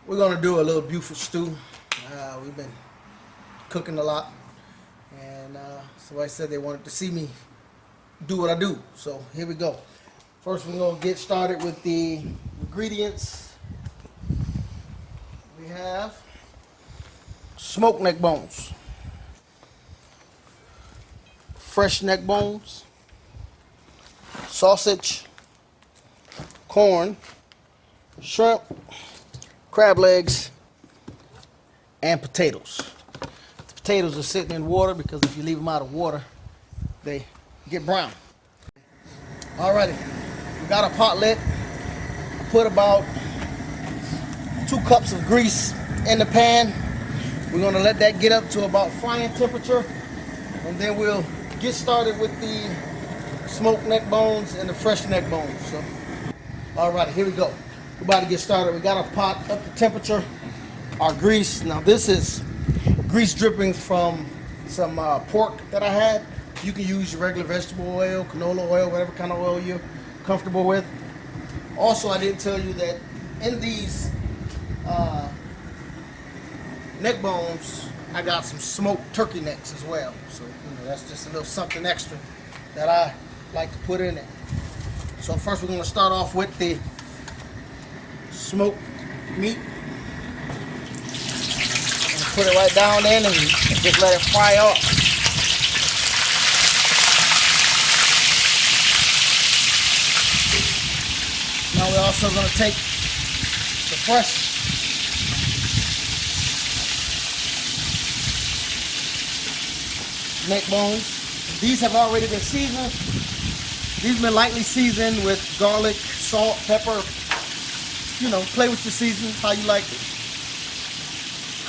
We're gonna do a little Beaufort stew. We've been cooking a lot, and somebody said they wanted to see me do what I do. So here we go. First, we're gonna get started with the ingredients. We have smoked neck bones, fresh neck bones, sausage, corn, shrimp, crab legs, and potatoes. The potatoes are sitting in water because if you leave them out of water, they get brown. Alrighty, we got a pot lit. I put about 2 cups of grease in the pan. We're gonna let that get up to about frying temperature, and then we'll get started with the smoked neck bones and the fresh neck bones. So, alrighty, here we go. We're about to get started. We got our pot up to temperature. Our grease. Now this is grease drippings from some pork that I had. You can use your regular vegetable oil, canola oil, whatever kind of oil you're comfortable with. Also, I didn't tell you that in these neck bones, I got some smoked turkey necks as well. So that's just a little something extra that I like to put in it. So first we're going to start off with the smoked meat. And put it right down in and just let it fry up. Now we're also going to take the fresh neck bones. These have already been seasoned. These have been lightly seasoned with garlic, salt, pepper. You know, play with your seasons, how you like it.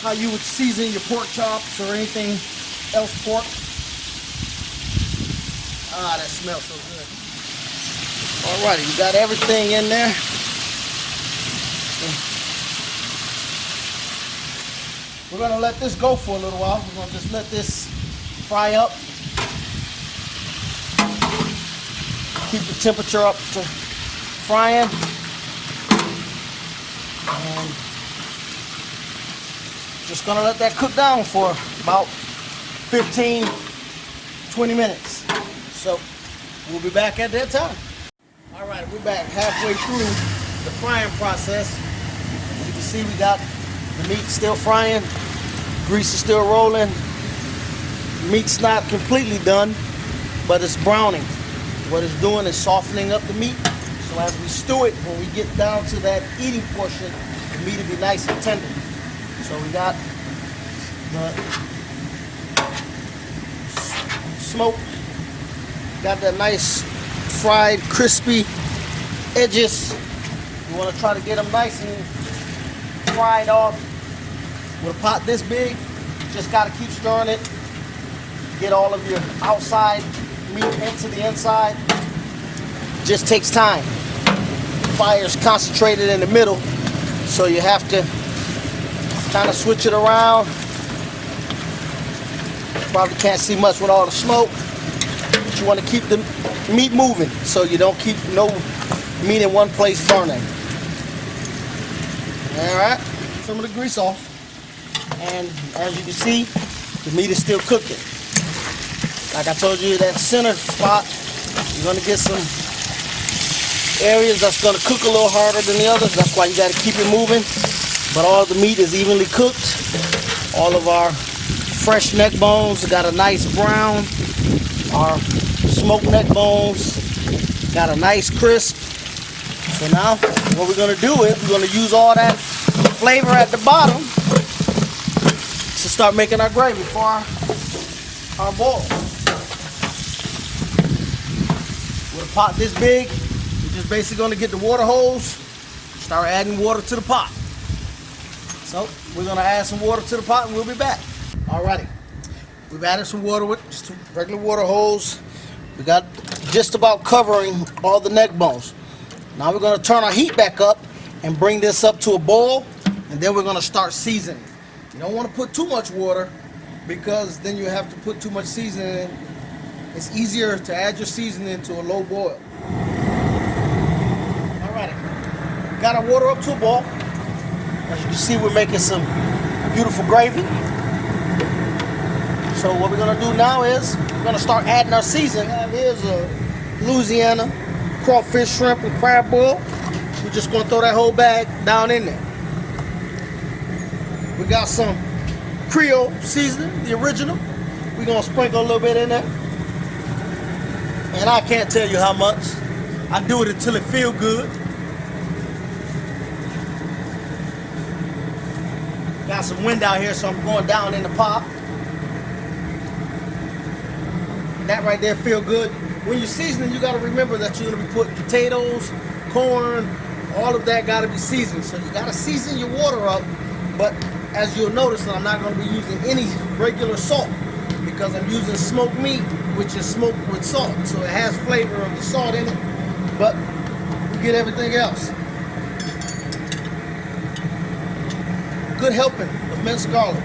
How you would season your pork chops or anything else pork. Ah, that smells so good. Alrighty, you got everything in there. We're gonna let this go for a little while. We're gonna just let this fry up. Keep the temperature up to frying. And just gonna let that cook down for about 15-20 minutes. So we'll be back at that time. All right, we're back halfway through the frying process. As you can see, we got the meat still frying, grease is still rolling. Meat's not completely done, but it's browning. What it's doing is softening up the meat. So as we stew it, when we get down to that eating portion, the meat will be nice and tender. So we got the smoke, got that nice fried, crispy edges. You want to try to get them nice and fried off. With a pot this big, you just got to keep stirring it. Get all of your outside meat into the inside. Just takes time. Fire's concentrated in the middle, so you have to kind of switch it around. Probably can't see much with all the smoke, but you want to keep the meat moving so you don't keep no meat in one place burning. Alright, some of the grease off, and as you can see, the meat is still cooking. Like I told you, that center spot, you're going to get some areas that's going to cook a little harder than the others. That's why you got to keep it moving. But all the meat is evenly cooked. All of our fresh neck bones got a nice brown. Our smoked neck bones got a nice crisp. So now what we're going to do is we're going to use all that flavor at the bottom to start making our gravy for our bowl. With a pot this big, we're just basically going to get the water hose, start adding water to the pot. So we're going to add some water to the pot and we'll be back. Alrighty, we've added some water with just a regular water hose. We got just about covering all the neck bones. Now we're going to turn our heat back up and bring this up to a boil, and then we're going to start seasoning. You don't want to put too much water because then you have to put too much seasoning in. It's easier to add your seasoning to a low boil. Alrighty, got our water up to a boil. As you can see, we're making some beautiful gravy. So what we're gonna do now is we're gonna start adding our seasoning. Here's a Louisiana crawfish, shrimp, and crab boil. We're just gonna throw that whole bag down in there. We got some Creole seasoning, the original. We're gonna sprinkle a little bit in there. And I can't tell you how much. I do it until it feels good. Got some wind out here, so I'm going down in the pot. That right there feel good. When you're seasoning, you gotta remember that you're gonna be putting potatoes, corn, all of that gotta be seasoned. So you gotta season your water up, but as you'll notice, I'm not gonna be using any regular salt because I'm using smoked meat, which is smoked with salt. So it has flavor of the salt in it, but you get everything else. Good helping of minced garlic.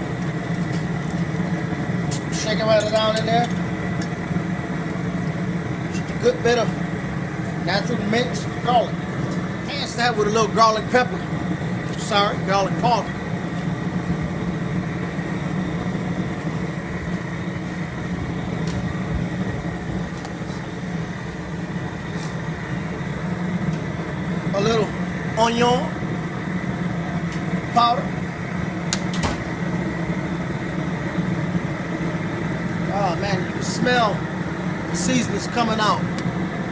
Shake it right down in there. Just a good bit of natural minced garlic. Enhance that with a little garlic pepper. Sorry, garlic powder. A little onion powder. Oh man, you can smell the seasonings coming out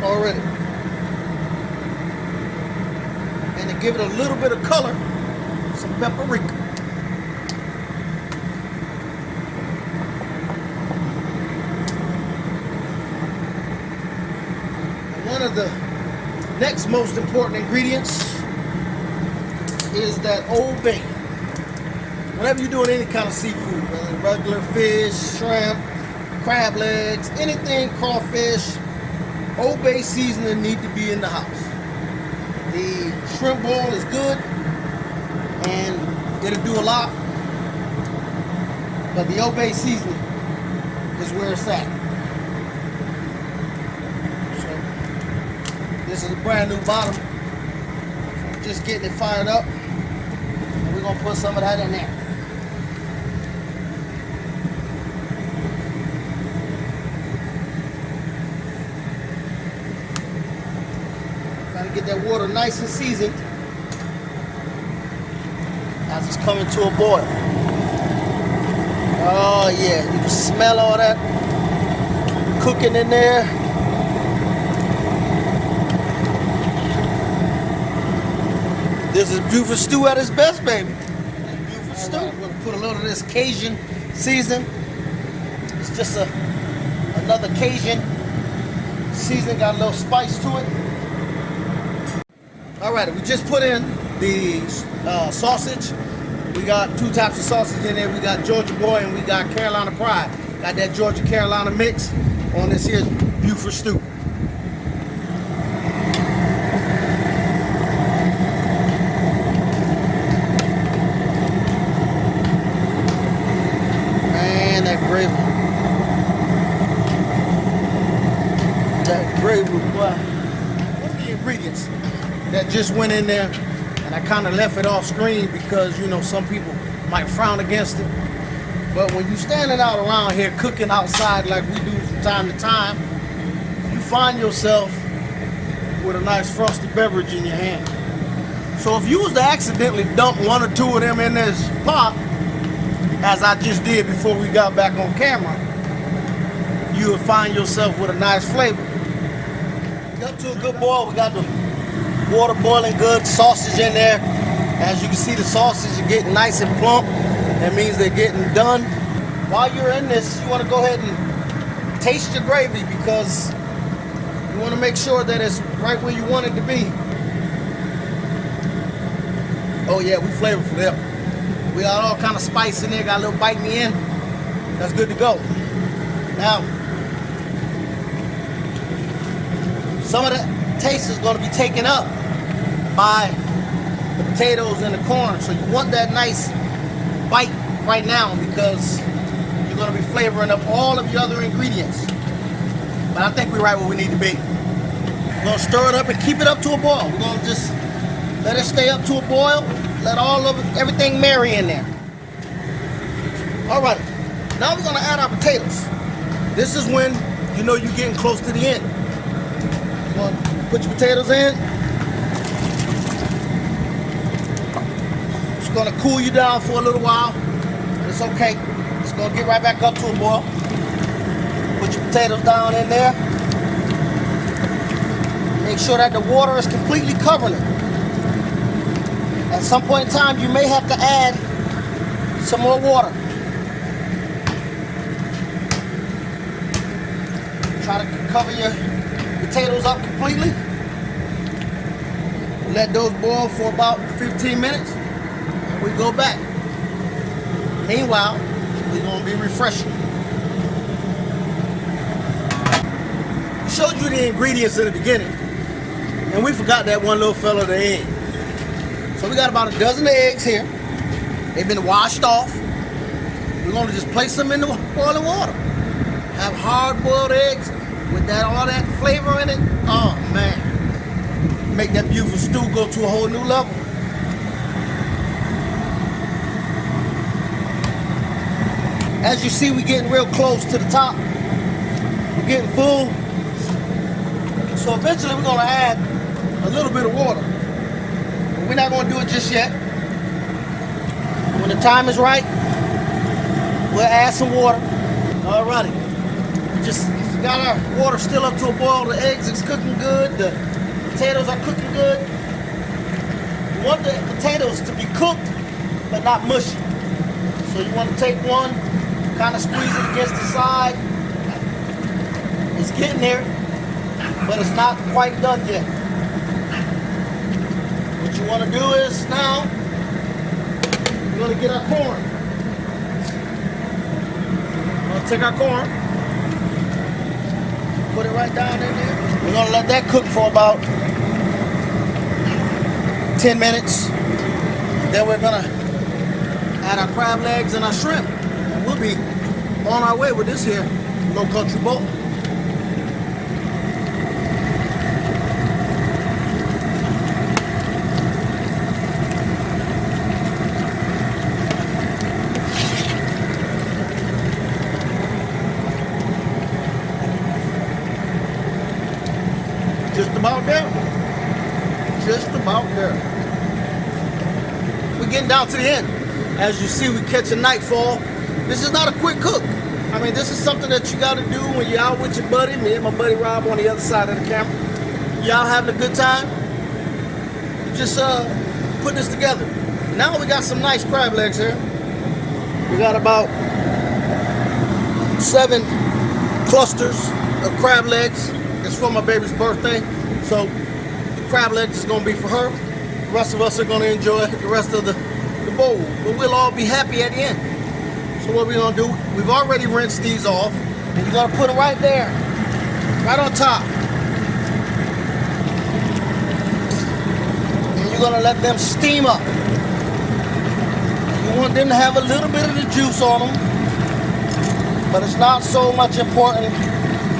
already. And to give it a little bit of color, some paprika. And one of the next most important ingredients is that Old Bay. Whenever you're doing any kind of seafood, whether regular fish, shrimp, crab legs, anything crawfish, Old Bay seasoning need to be in the house. The shrimp boil is good and it'll do a lot, but the Old Bay seasoning is where it's at. So this is a brand new bottom. Just getting it fired up, and we're gonna put some of that in there. Get that water nice and seasoned as it's coming to a boil. Oh yeah, you can smell all that cooking in there. This is Beaufort stew at its best, baby. Beaufort stew. I'm gonna put a little of this Cajun season. It's just another Cajun seasoning, got a little spice to it. Alright, we just put in the sausage. We got two types of sausage in there. We got Georgia Boy and we got Carolina Pride. Got that Georgia Carolina mix on this here Beaufort stew. Man, that gravy. That gravy, boy. What are the ingredients that just went in there, and I kind of left it off screen because, you know, some people might frown against it. But when you're standing out around here cooking outside like we do from time to time, you find yourself with a nice frosty beverage in your hand. So if you was to accidentally dump one or two of them in this pot, as I just did before we got back on camera, you would find yourself with a nice flavor. Up to a good boil. We got the water boiling good, sausage in there. As you can see, the sausage is getting nice and plump. That means they're getting done. While you're in this, you want to go ahead and taste your gravy because you want to make sure that it's right where you want it to be. Oh yeah, we flavorful there. We got all kind of spice in there, got a little bite me in. That's good to go. Now, some of that taste is going to be taken up by the potatoes and the corn. So you want that nice bite right now because you're going to be flavoring up all of your other ingredients. But I think we're right where we need to be. We're going to stir it up and keep it up to a boil. We're going to just let it stay up to a boil, let everything marry in there. All right, now we're gonna add our potatoes. This is when you know you're getting close to the end. You're gonna put your potatoes in. It's gonna cool you down for a little while, but it's okay. It's gonna get right back up to a boil. Put your potatoes down in there. Make sure that the water is completely covering it. At some point in time, you may have to add some more water. Try to cover your potatoes up completely. Let those boil for about 15 minutes. And we go back. Meanwhile, we're going to be refreshing. I showed you the ingredients in the beginning. And we forgot that one little fella at the end. So we got about a dozen eggs here. They've been washed off. We're going to just place them in the boiling water. Have hard-boiled eggs with all that flavor in it. Oh man, make that Beaufort stew go to a whole new level. As you see, we're getting real close to the top. We're getting full. So eventually we're gonna add a little bit of water. But we're not gonna do it just yet. When the time is right, we'll add some water. Alrighty. Just got our water still up to a boil. The eggs is cooking good. The potatoes are cooking good. You want the potatoes to be cooked, but not mushy. So you want to take one, kind of squeeze it against the side. It's getting there, but it's not quite done yet. What you want to do is now, we're going to get our corn. We're going to take our corn. Put it right down in there. We're gonna let that cook for about 10 minutes. Then we're gonna add our crab legs and our shrimp. And we'll be on our way with this here low country boat. Just about there. Just about there. We're getting down to the end. As you see, we catch a nightfall. This is not a quick cook. I mean, this is something that you got to do when you're out with your buddy. Me and my buddy Rob on the other side of the camera. Y'all having a good time? Just put this together. Now we got some nice crab legs here. We got about 7 clusters of crab legs. It's for my baby's birthday, so the crab legs is going to be for her. The rest of us are going to enjoy the rest of the bowl, but we'll all be happy at the end. So what we're going to do, we've already rinsed these off, and you're going to put them right there, right on top. And you're going to let them steam up. You want them to have a little bit of the juice on them, but it's not so much important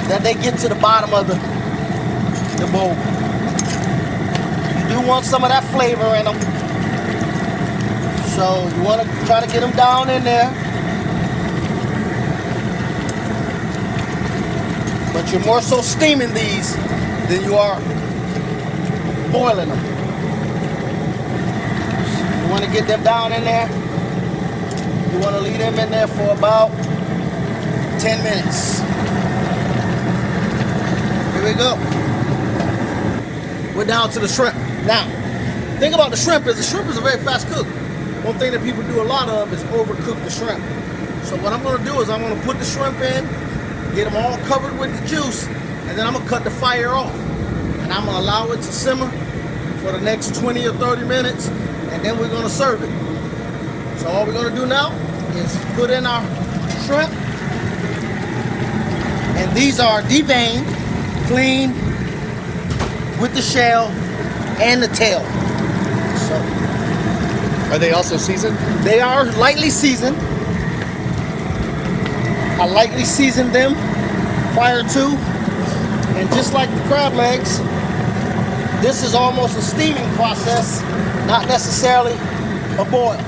that they get to the bottom of the bowl. You do want some of that flavor in them. So you want to try to get them down in there. But you're more so steaming these than you are boiling them. So you want to get them down in there. You want to leave them in there for about 10 minutes. Here we go. We're down to the shrimp. Now, the thing about the shrimp is a very fast cook. One thing that people do a lot of is overcook the shrimp. So what I'm going to do is I'm going to put the shrimp in, get them all covered with the juice, and then I'm going to cut the fire off. And I'm going to allow it to simmer for the next 20 or 30 minutes, and then we're going to serve it. So all we're going to do now is put in our shrimp. And these are deveined, clean, with the shell and the tail. So, are they also seasoned? They are lightly seasoned. I lightly seasoned them prior to, and just like the crab legs, this is almost a steaming process, not necessarily a boil.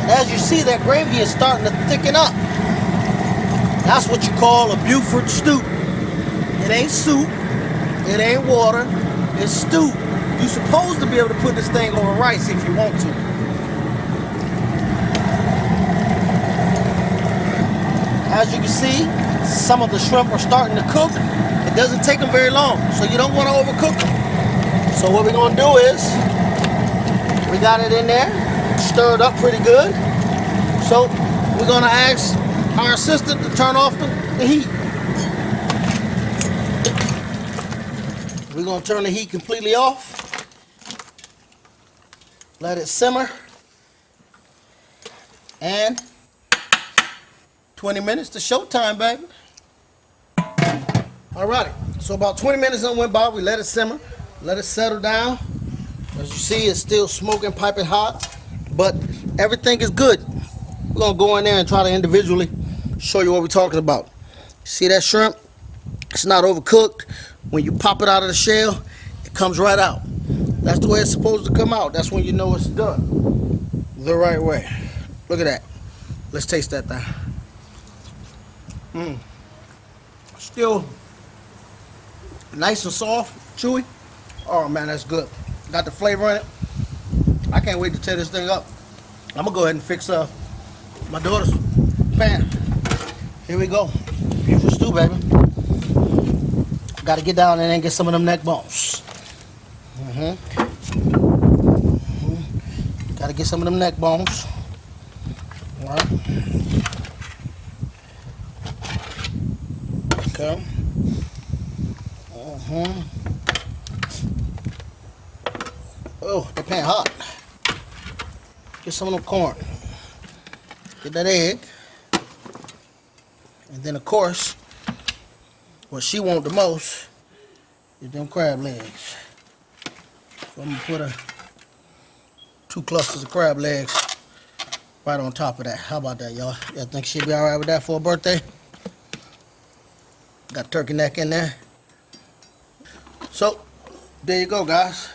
And as you see, that gravy is starting to thicken up. That's what you call a Beaufort stew. It ain't soup, it ain't water, it's stew. You're supposed to be able to put this thing over rice if you want to. As you can see, some of the shrimp are starting to cook. It doesn't take them very long, so you don't want to overcook them. So what we're gonna do is, we got it in there, stirred up pretty good. So we're gonna ask our assistant to turn off the heat. We're gonna turn the heat completely off. Let it simmer. And 20 minutes to showtime, baby. Alrighty, so about 20 minutes went by. We let it simmer, let it settle down. As you see, it's still smoking, piping hot, but everything is good. We're gonna go in there and try to individually show you what we're talking about. See that shrimp? It's not overcooked. When you pop it out of the shell, it comes right out. That's the way it's supposed to come out. That's when you know it's done the right way. Look at that. Let's taste that thing. Still nice and soft, chewy. Oh man, that's good. Got the flavor in it. I can't wait to tear this thing up. I'm gonna go ahead and fix my daughter's pan. Here we go. Beautiful stew, baby. Got to get down there and get some of them neck bones. Got to get some of them neck bones. All right. Okay. Oh, the pan hot. Get some of them corn. Get that egg. And then, of course, what she wants the most is them crab legs. So I'm gonna put 2 clusters of crab legs right on top of that. How about that, y'all? Y'all think she'll be all right with that for her birthday? Got turkey neck in there. So, there you go, guys.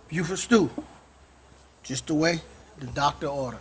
Beaufort stew. Just the way the doctor ordered.